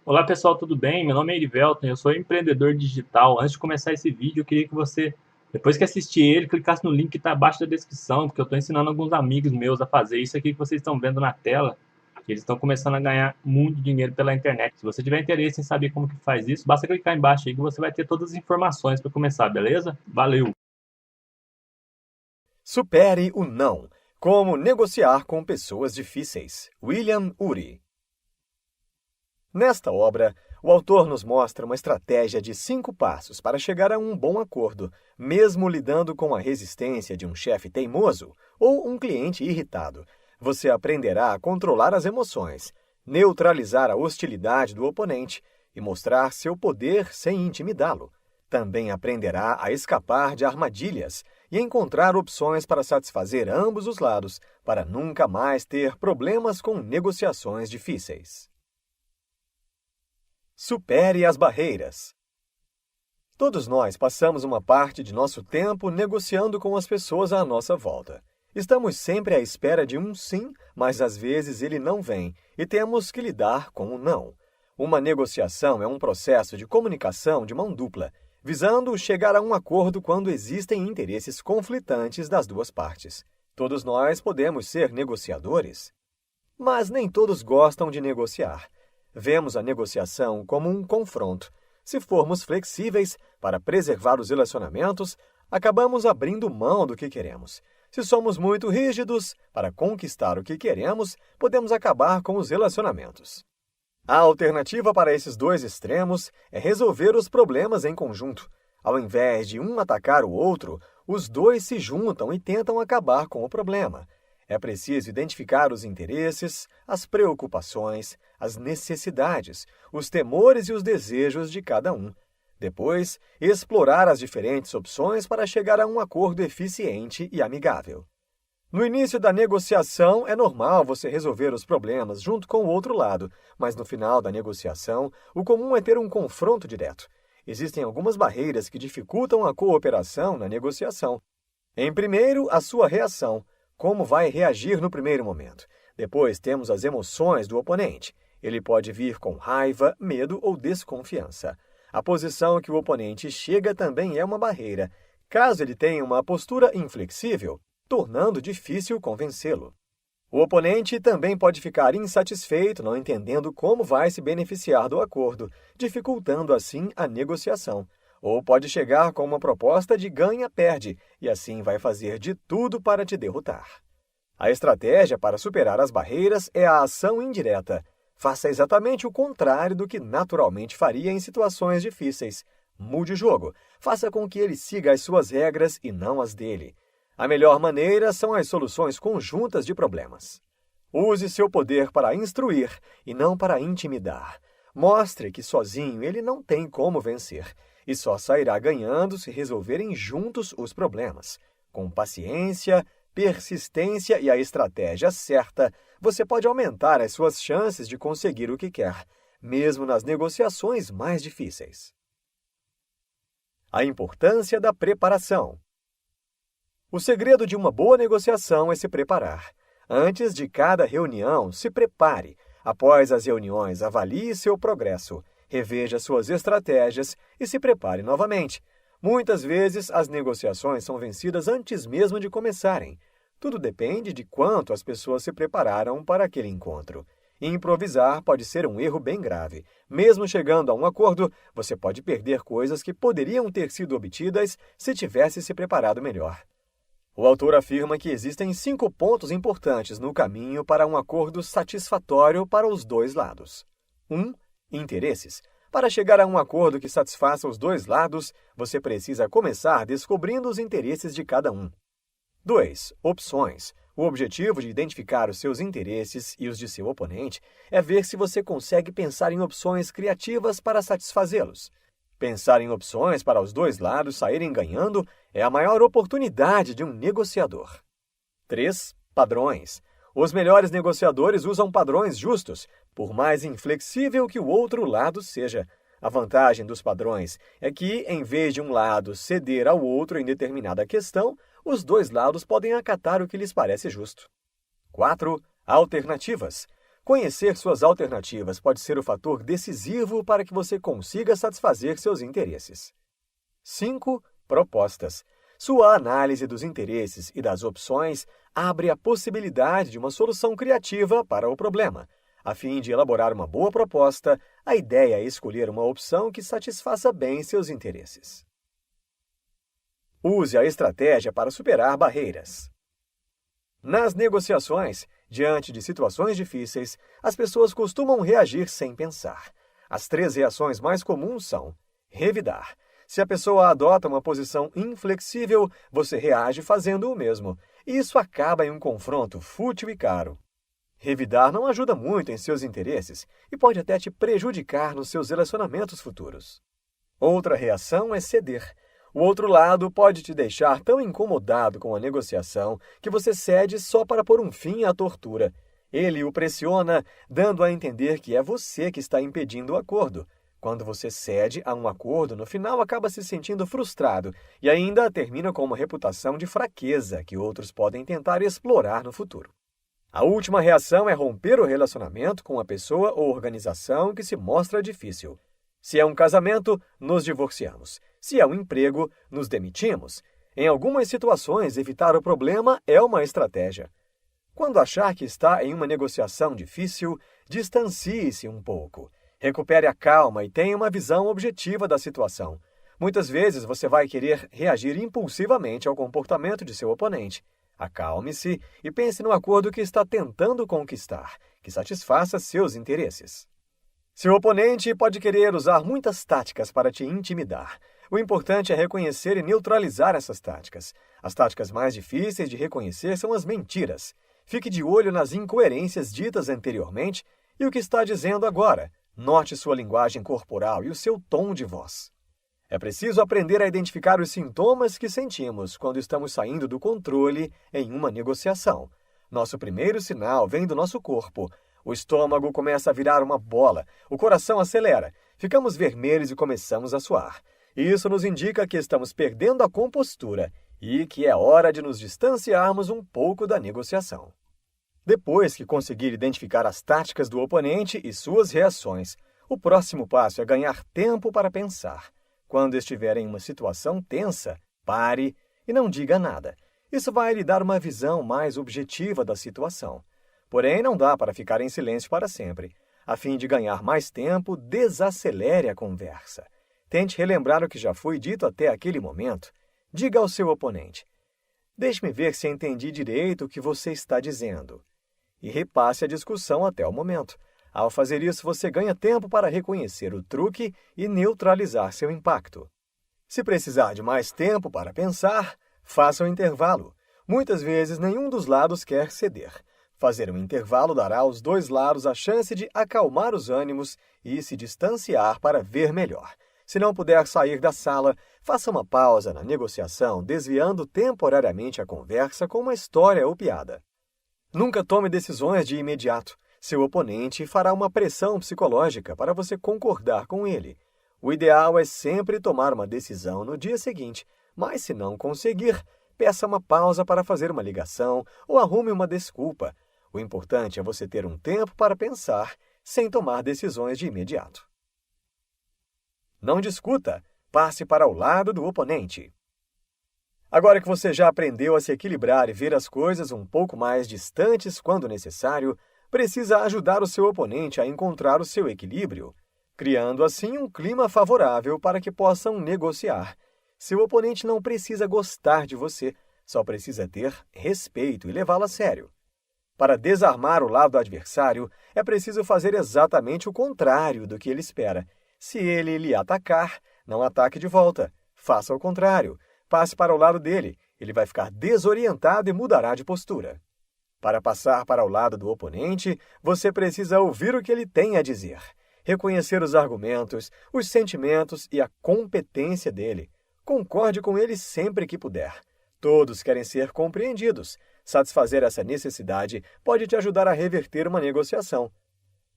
Olá pessoal, tudo bem? Meu nome é Erivelton, eu sou empreendedor digital. Antes de começar esse vídeo, eu queria que você, depois que assistir ele, clicasse no link que está abaixo da descrição, porque eu estou ensinando alguns amigos meus a fazer isso aqui que vocês estão vendo na tela. Eles estão começando a ganhar muito dinheiro pela internet. Se você tiver interesse em saber como que faz isso, basta clicar embaixo aí que você vai ter todas as informações para começar, beleza? Valeu! Supere o não. Como negociar com pessoas difíceis. William Ury. Nesta obra, o autor nos mostra uma estratégia de 5 passos para chegar a um bom acordo, mesmo lidando com a resistência de um chefe teimoso ou um cliente irritado. Você aprenderá a controlar as emoções, neutralizar a hostilidade do oponente e mostrar seu poder sem intimidá-lo. Também aprenderá a escapar de armadilhas e encontrar opções para satisfazer ambos os lados, para nunca mais ter problemas com negociações difíceis. Supere as barreiras. Todos nós passamos uma parte de nosso tempo negociando com as pessoas à nossa volta. Estamos sempre à espera de um sim, mas às vezes ele não vem e temos que lidar com o não. Uma negociação é um processo de comunicação de mão dupla, visando chegar a um acordo quando existem interesses conflitantes das duas partes. Todos nós podemos ser negociadores, mas nem todos gostam de negociar. Vemos a negociação como um confronto. Se formos flexíveis para preservar os relacionamentos, acabamos abrindo mão do que queremos. Se somos muito rígidos para conquistar o que queremos, podemos acabar com os relacionamentos. A alternativa para esses dois extremos é resolver os problemas em conjunto. Ao invés de um atacar o outro, os dois se juntam e tentam acabar com o problema. É preciso identificar os interesses, as preocupações, as necessidades, os temores e os desejos de cada um. Depois, explorar as diferentes opções para chegar a um acordo eficiente e amigável. No início da negociação, é normal você resolver os problemas junto com o outro lado, mas no final da negociação, o comum é ter um confronto direto. Existem algumas barreiras que dificultam a cooperação na negociação. Em primeiro, a sua reação. Como vai reagir no primeiro momento? Depois temos as emoções do oponente. Ele pode vir com raiva, medo ou desconfiança. A posição que o oponente chega também é uma barreira, caso ele tenha uma postura inflexível, tornando difícil convencê-lo. O oponente também pode ficar insatisfeito, não entendendo como vai se beneficiar do acordo, dificultando assim a negociação. Ou pode chegar com uma proposta de ganha-perde, e assim vai fazer de tudo para te derrotar. A estratégia para superar as barreiras é a ação indireta. Faça exatamente o contrário do que naturalmente faria em situações difíceis. Mude o jogo. Faça com que ele siga as suas regras e não as dele. A melhor maneira são as soluções conjuntas de problemas. Use seu poder para instruir e não para intimidar. Mostre que sozinho ele não tem como vencer e só sairá ganhando se resolverem juntos os problemas. Com paciência, persistência e a estratégia certa, você pode aumentar as suas chances de conseguir o que quer, mesmo nas negociações mais difíceis. A importância da preparação. O segredo de uma boa negociação é se preparar. Antes de cada reunião, se prepare. Após as reuniões, avalie seu progresso, reveja suas estratégias e se prepare novamente. Muitas vezes, as negociações são vencidas antes mesmo de começarem. Tudo depende de quanto as pessoas se prepararam para aquele encontro. Improvisar pode ser um erro bem grave. Mesmo chegando a um acordo, você pode perder coisas que poderiam ter sido obtidas se tivesse se preparado melhor. O autor afirma que existem 5 pontos importantes no caminho para um acordo satisfatório para os dois lados. 1. Interesses. Para chegar a um acordo que satisfaça os dois lados, você precisa começar descobrindo os interesses de cada um. 2. Opções. O objetivo de identificar os seus interesses e os de seu oponente é ver se você consegue pensar em opções criativas para satisfazê-los. Pensar em opções para os dois lados saírem ganhando é a maior oportunidade de um negociador. 3. Padrões. Os melhores negociadores usam padrões justos, por mais inflexível que o outro lado seja. A vantagem dos padrões é que, em vez de um lado ceder ao outro em determinada questão, os dois lados podem acatar o que lhes parece justo. 4. Alternativas. Conhecer suas alternativas pode ser o fator decisivo para que você consiga satisfazer seus interesses. 5. Propostas. Sua análise dos interesses e das opções abre a possibilidade de uma solução criativa para o problema. A fim de elaborar uma boa proposta, a ideia é escolher uma opção que satisfaça bem seus interesses. Use a estratégia para superar barreiras. Nas negociações, diante de situações difíceis, as pessoas costumam reagir sem pensar. As 3 reações mais comuns são: revidar. Se a pessoa adota uma posição inflexível, você reage fazendo o mesmo. E isso acaba em um confronto fútil e caro. Revidar não ajuda muito em seus interesses e pode até te prejudicar nos seus relacionamentos futuros. Outra reação é ceder. O outro lado pode te deixar tão incomodado com a negociação que você cede só para pôr um fim à tortura. Ele o pressiona, dando a entender que é você que está impedindo o acordo. Quando você cede a um acordo, no final acaba se sentindo frustrado e ainda termina com uma reputação de fraqueza que outros podem tentar explorar no futuro. A última reação é romper o relacionamento com a pessoa ou organização que se mostra difícil. Se é um casamento, nos divorciamos. Se é um emprego, nos demitimos. Em algumas situações, evitar o problema é uma estratégia. Quando achar que está em uma negociação difícil, distancie-se um pouco. Recupere a calma e tenha uma visão objetiva da situação. Muitas vezes você vai querer reagir impulsivamente ao comportamento de seu oponente. Acalme-se e pense no acordo que está tentando conquistar, que satisfaça seus interesses. Seu oponente pode querer usar muitas táticas para te intimidar. O importante é reconhecer e neutralizar essas táticas. As táticas mais difíceis de reconhecer são as mentiras. Fique de olho nas incoerências ditas anteriormente e o que está dizendo agora. Note sua linguagem corporal e o seu tom de voz. É preciso aprender a identificar os sintomas que sentimos quando estamos saindo do controle em uma negociação. Nosso primeiro sinal vem do nosso corpo. O estômago começa a virar uma bola, o coração acelera, ficamos vermelhos e começamos a suar. Isso nos indica que estamos perdendo a compostura e que é hora de nos distanciarmos um pouco da negociação. Depois que conseguir identificar as táticas do oponente e suas reações, o próximo passo é ganhar tempo para pensar. Quando estiver em uma situação tensa, pare e não diga nada. Isso vai lhe dar uma visão mais objetiva da situação. Porém, não dá para ficar em silêncio para sempre. A fim de ganhar mais tempo, desacelere a conversa. Tente relembrar o que já foi dito até aquele momento. Diga ao seu oponente: deixe-me ver se entendi direito o que você está dizendo. E repasse a discussão até o momento. Ao fazer isso, você ganha tempo para reconhecer o truque e neutralizar seu impacto. Se precisar de mais tempo para pensar, faça um intervalo. Muitas vezes, nenhum dos lados quer ceder. Fazer um intervalo dará aos dois lados a chance de acalmar os ânimos e se distanciar para ver melhor. Se não puder sair da sala, faça uma pausa na negociação, desviando temporariamente a conversa com uma história ou piada. Nunca tome decisões de imediato. Seu oponente fará uma pressão psicológica para você concordar com ele. O ideal é sempre tomar uma decisão no dia seguinte, mas se não conseguir, peça uma pausa para fazer uma ligação ou arrume uma desculpa. O importante é você ter um tempo para pensar, sem tomar decisões de imediato. Não discuta, passe para o lado do oponente. Agora que você já aprendeu a se equilibrar e ver as coisas um pouco mais distantes quando necessário, precisa ajudar o seu oponente a encontrar o seu equilíbrio, criando assim um clima favorável para que possam negociar. Seu oponente não precisa gostar de você, só precisa ter respeito e levá-lo a sério. Para desarmar o lado adversário, é preciso fazer exatamente o contrário do que ele espera. Se ele lhe atacar, não ataque de volta. Faça o contrário. Passe para o lado dele. Ele vai ficar desorientado e mudará de postura. Para passar para o lado do oponente, você precisa ouvir o que ele tem a dizer, reconhecer os argumentos, os sentimentos e a competência dele. Concorde com ele sempre que puder. Todos querem ser compreendidos. Satisfazer essa necessidade pode te ajudar a reverter uma negociação.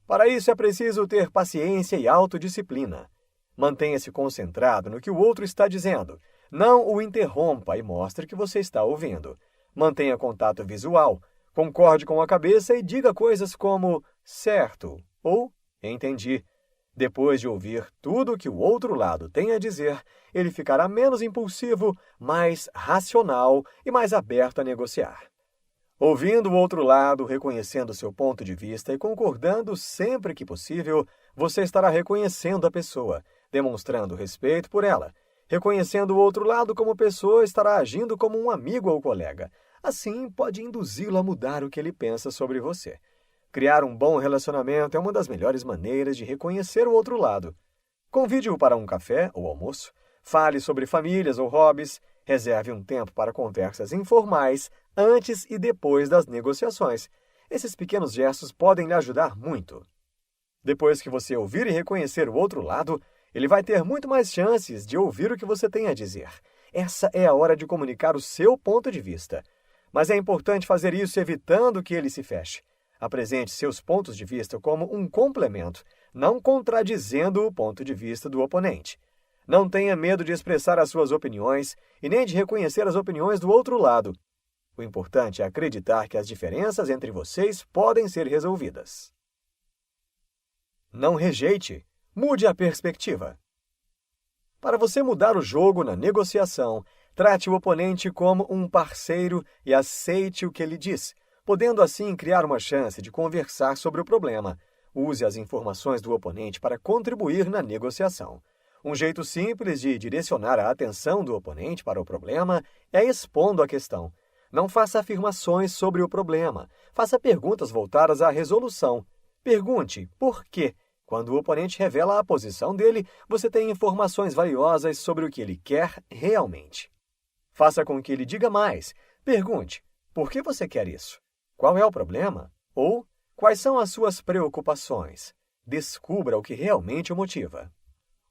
Para isso é preciso ter paciência e autodisciplina. Mantenha-se concentrado no que o outro está dizendo. Não o interrompa e mostre que você está ouvindo. Mantenha contato visual. Concorde com a cabeça e diga coisas como: certo ou entendi. Depois de ouvir tudo o que o outro lado tem a dizer, ele ficará menos impulsivo, mais racional e mais aberto a negociar. Ouvindo o outro lado, reconhecendo seu ponto de vista e concordando sempre que possível, você estará reconhecendo a pessoa, demonstrando respeito por ela. Reconhecendo o outro lado como pessoa, estará agindo como um amigo ou colega. Assim, pode induzi-lo a mudar o que ele pensa sobre você. Criar um bom relacionamento é uma das melhores maneiras de reconhecer o outro lado. Convide-o para um café ou almoço, fale sobre famílias ou hobbies, reserve um tempo para conversas informais antes e depois das negociações. Esses pequenos gestos podem lhe ajudar muito. Depois que você ouvir e reconhecer o outro lado, ele vai ter muito mais chances de ouvir o que você tem a dizer. Essa é a hora de comunicar o seu ponto de vista. Mas é importante fazer isso evitando que ele se feche. Apresente seus pontos de vista como um complemento, não contradizendo o ponto de vista do oponente. Não tenha medo de expressar as suas opiniões e nem de reconhecer as opiniões do outro lado. O importante é acreditar que as diferenças entre vocês podem ser resolvidas. Não rejeite, mude a perspectiva. Para você mudar o jogo na negociação, trate o oponente como um parceiro e aceite o que ele diz, podendo assim criar uma chance de conversar sobre o problema. Use as informações do oponente para contribuir na negociação. Um jeito simples de direcionar a atenção do oponente para o problema é expondo a questão. Não faça afirmações sobre o problema. Faça perguntas voltadas à resolução. Pergunte por quê. Quando o oponente revela a posição dele, você tem informações valiosas sobre o que ele quer realmente. Faça com que ele diga mais. Pergunte, por que você quer isso? Qual é o problema? Ou, quais são as suas preocupações? Descubra o que realmente o motiva.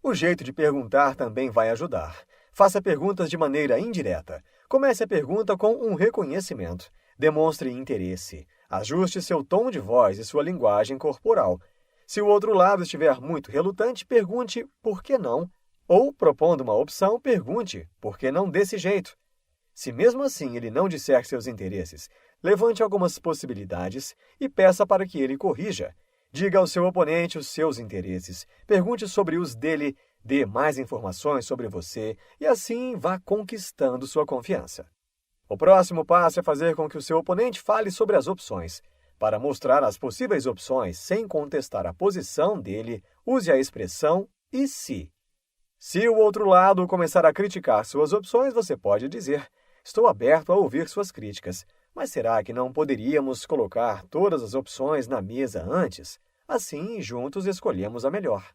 O jeito de perguntar também vai ajudar. Faça perguntas de maneira indireta. Comece a pergunta com um reconhecimento. Demonstre interesse. Ajuste seu tom de voz e sua linguagem corporal. Se o outro lado estiver muito relutante, pergunte por que não? Ou, propondo uma opção, pergunte por que não desse jeito? Se mesmo assim ele não disser seus interesses, levante algumas possibilidades e peça para que ele corrija. Diga ao seu oponente os seus interesses, pergunte sobre os dele, dê mais informações sobre você e assim vá conquistando sua confiança. O próximo passo é fazer com que o seu oponente fale sobre as opções. Para mostrar as possíveis opções sem contestar a posição dele, use a expressão "e se". Se o outro lado começar a criticar suas opções, você pode dizer: "Estou aberto a ouvir suas críticas, mas será que não poderíamos colocar todas as opções na mesa antes? Assim, juntos escolhemos a melhor."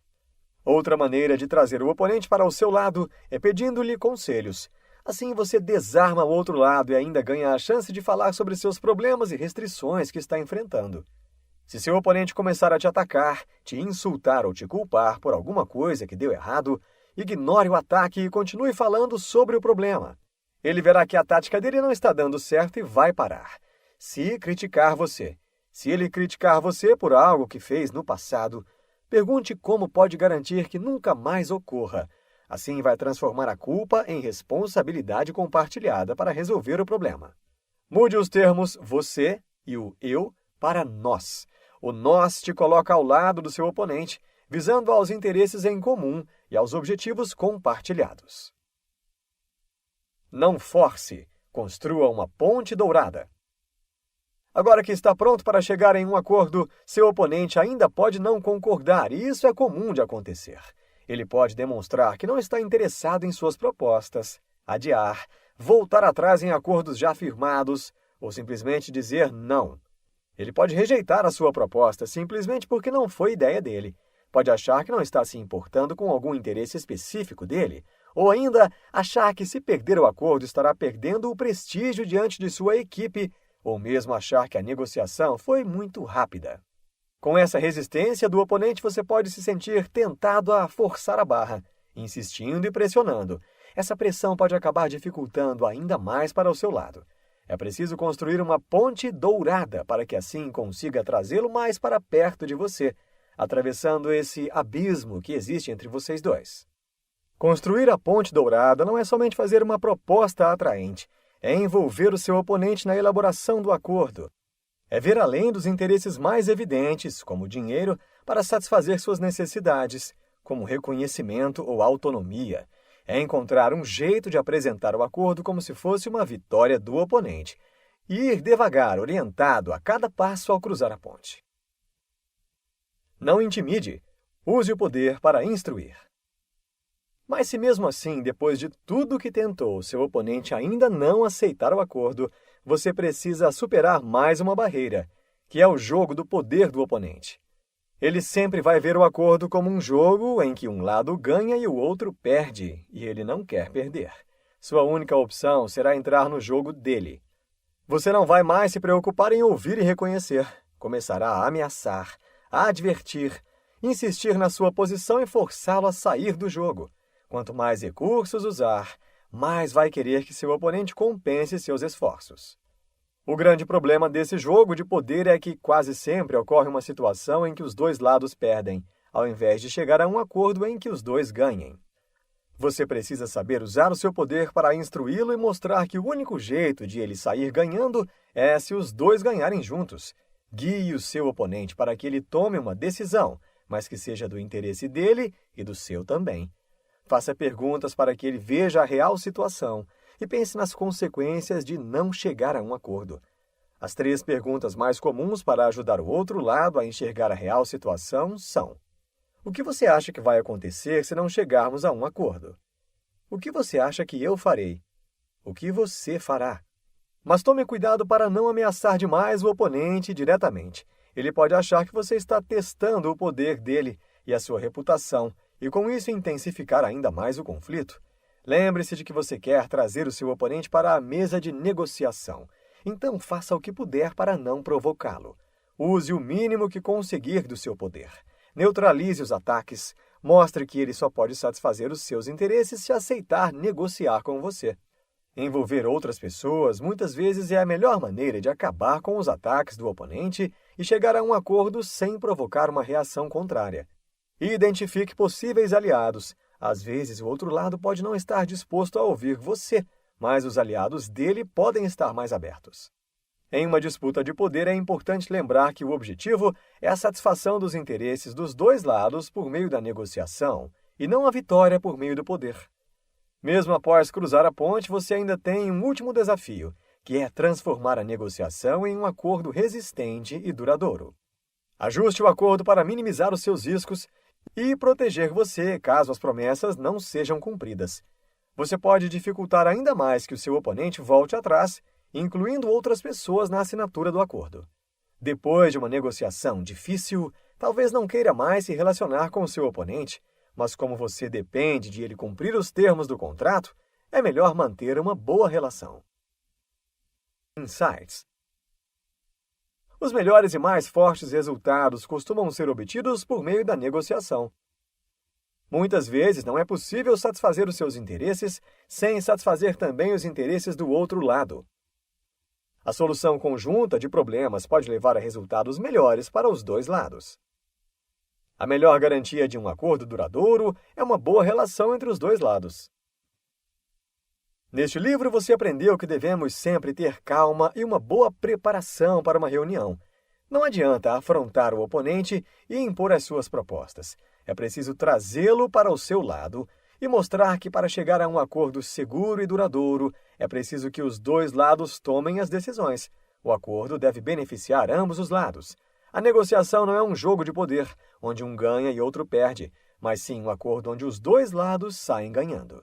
Outra maneira de trazer o oponente para o seu lado é pedindo-lhe conselhos. Assim você desarma o outro lado e ainda ganha a chance de falar sobre seus problemas e restrições que está enfrentando. Se seu oponente começar a te atacar, te insultar ou te culpar por alguma coisa que deu errado, ignore o ataque e continue falando sobre o problema. Ele verá que a tática dele não está dando certo e vai parar. Se ele criticar você por algo que fez no passado, pergunte como pode garantir que nunca mais ocorra. Assim vai transformar a culpa em responsabilidade compartilhada para resolver o problema. Mude os termos você e o eu para nós. O nós te coloca ao lado do seu oponente, visando aos interesses em comum e aos objetivos compartilhados. Não force, construa uma ponte dourada. Agora que está pronto para chegar em um acordo, seu oponente ainda pode não concordar, e isso é comum de acontecer. Ele pode demonstrar que não está interessado em suas propostas, adiar, voltar atrás em acordos já firmados ou simplesmente dizer não. Ele pode rejeitar a sua proposta simplesmente porque não foi ideia dele. Pode achar que não está se importando com algum interesse específico dele, ou ainda achar que se perder o acordo estará perdendo o prestígio diante de sua equipe, ou mesmo achar que a negociação foi muito rápida. Com essa resistência do oponente, você pode se sentir tentado a forçar a barra, insistindo e pressionando. Essa pressão pode acabar dificultando ainda mais para o seu lado. É preciso construir uma ponte dourada para que assim consiga trazê-lo mais para perto de você, atravessando esse abismo que existe entre vocês dois. Construir a ponte dourada não é somente fazer uma proposta atraente, é envolver o seu oponente na elaboração do acordo. É ver além dos interesses mais evidentes, como o dinheiro, para satisfazer suas necessidades, como reconhecimento ou autonomia. É encontrar um jeito de apresentar o acordo como se fosse uma vitória do oponente e ir devagar, orientado a cada passo ao cruzar a ponte. Não intimide. Use o poder para instruir. Mas se mesmo assim, depois de tudo que tentou, seu oponente ainda não aceitar o acordo, você precisa superar mais uma barreira, que é o jogo do poder do oponente. Ele sempre vai ver o acordo como um jogo em que um lado ganha e o outro perde, e ele não quer perder. Sua única opção será entrar no jogo dele. Você não vai mais se preocupar em ouvir e reconhecer. Começará a ameaçar, a advertir, insistir na sua posição e forçá-lo a sair do jogo. Quanto mais recursos usar, mais vai querer que seu oponente compense seus esforços. O grande problema desse jogo de poder é que quase sempre ocorre uma situação em que os dois lados perdem, ao invés de chegar a um acordo em que os dois ganhem. Você precisa saber usar o seu poder para instruí-lo e mostrar que o único jeito de ele sair ganhando é se os dois ganharem juntos. Guie o seu oponente para que ele tome uma decisão, mas que seja do interesse dele e do seu também. Faça perguntas para que ele veja a real situação e pense nas consequências de não chegar a um acordo. As 3 perguntas mais comuns para ajudar o outro lado a enxergar a real situação são: o que você acha que vai acontecer se não chegarmos a um acordo? O que você acha que eu farei? O que você fará? Mas tome cuidado para não ameaçar demais o oponente diretamente. Ele pode achar que você está testando o poder dele e a sua reputação, e com isso intensificar ainda mais o conflito. Lembre-se de que você quer trazer o seu oponente para a mesa de negociação. Então faça o que puder para não provocá-lo. Use o mínimo que conseguir do seu poder. Neutralize os ataques. Mostre que ele só pode satisfazer os seus interesses se aceitar negociar com você. Envolver outras pessoas muitas vezes é a melhor maneira de acabar com os ataques do oponente e chegar a um acordo sem provocar uma reação contrária. Identifique possíveis aliados. Às vezes, o outro lado pode não estar disposto a ouvir você, mas os aliados dele podem estar mais abertos. Em uma disputa de poder, é importante lembrar que o objetivo é a satisfação dos interesses dos dois lados por meio da negociação, e não a vitória por meio do poder. Mesmo após cruzar a ponte, você ainda tem um último desafio, que é transformar a negociação em um acordo resistente e duradouro. Ajuste o acordo para minimizar os seus riscos e proteger você caso as promessas não sejam cumpridas. Você pode dificultar ainda mais que o seu oponente volte atrás, incluindo outras pessoas na assinatura do acordo. Depois de uma negociação difícil, talvez não queira mais se relacionar com o seu oponente, mas como você depende de ele cumprir os termos do contrato, é melhor manter uma boa relação. Insights. Os melhores e mais fortes resultados costumam ser obtidos por meio da negociação. Muitas vezes não é possível satisfazer os seus interesses sem satisfazer também os interesses do outro lado. A solução conjunta de problemas pode levar a resultados melhores para os dois lados. A melhor garantia de um acordo duradouro é uma boa relação entre os dois lados. Neste livro, você aprendeu que devemos sempre ter calma e uma boa preparação para uma reunião. Não adianta afrontar o oponente e impor as suas propostas. É preciso trazê-lo para o seu lado e mostrar que para chegar a um acordo seguro e duradouro, é preciso que os dois lados tomem as decisões. O acordo deve beneficiar ambos os lados. A negociação não é um jogo de poder, onde um ganha e outro perde, mas sim um acordo onde os dois lados saem ganhando.